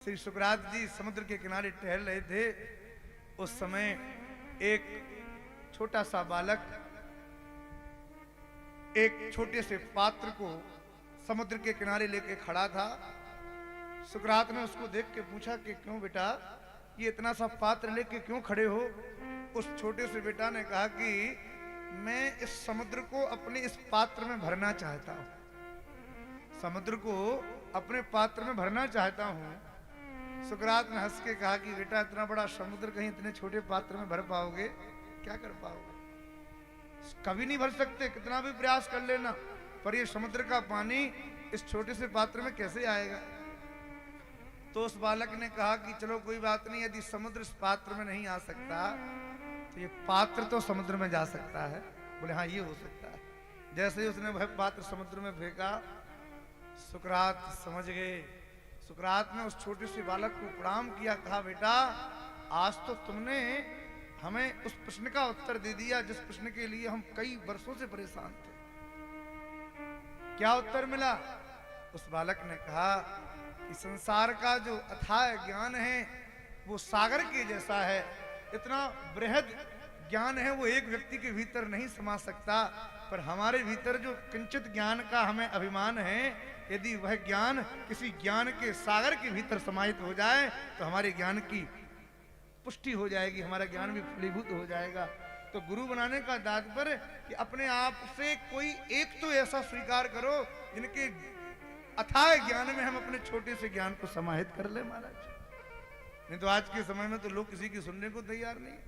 श्री सुकरात जी समुद्र के किनारे टहल रहे थे। उस समय एक छोटा सा बालक एक छोटे से पात्र को समुद्र के किनारे लेके खड़ा था। सुकरात ने उसको देख के पूछा कि क्यों बेटा ये इतना सा पात्र लेके क्यों खड़े हो। उस छोटे से बेटा ने कहा कि मैं इस समुद्र को अपने इस पात्र में भरना चाहता हूं, समुद्र को अपने पात्र में भरना चाहता हूं। सुकरात ने हंस के कहा कि बेटा इतना बड़ा समुद्र कहीं इतने छोटे पात्र में भर पाओगे, क्या कर पाओगे, कभी नहीं भर सकते, कितना भी प्रयास कर लेना, पर ये समुद्र का पानी इस छोटे से पात्र में कैसे आएगा। तो उस बालक ने कहा कि चलो कोई बात नहीं, यदि समुद्र इस पात्र में नहीं आ सकता तो ये पात्र तो समुद्र में जा सकता है। बोले हाँ ये हो सकता है। जैसे ही उसने वह पात्र समुद्र में फेंका, सुकरात समझ गए। सुकरात ने उस छोटे से बालक को प्रणाम किया, कहा बेटा आज तो तुमने हमें उस प्रश्न का उत्तर दे दिया जिस प्रश्न के लिए हम कई वर्षों से परेशान थे। क्या उत्तर मिला? उस बालक ने कहा कि संसार का जो अथाह ज्ञान है वो सागर के जैसा है, इतना बृहद ज्ञान है वो एक व्यक्ति के भीतर नहीं समा सकता, पर हमारे भीतर जो किंचित ज्ञान का हमें अभिमान है, यदि वह ज्ञान किसी ज्ञान के सागर के भीतर समाहित हो जाए तो हमारे ज्ञान की पुष्टि हो जाएगी, हमारा ज्ञान भी फलीभूत हो जाएगा। तो गुरु बनाने का तात्पर्य कि अपने आप से कोई एक तो ऐसा स्वीकार करो जिनके अथाह ज्ञान में हम अपने छोटे से ज्ञान को समाहित कर ले महाराज। नहीं तो आज के समय में तो लोग किसी की सुनने को तैयार नहीं।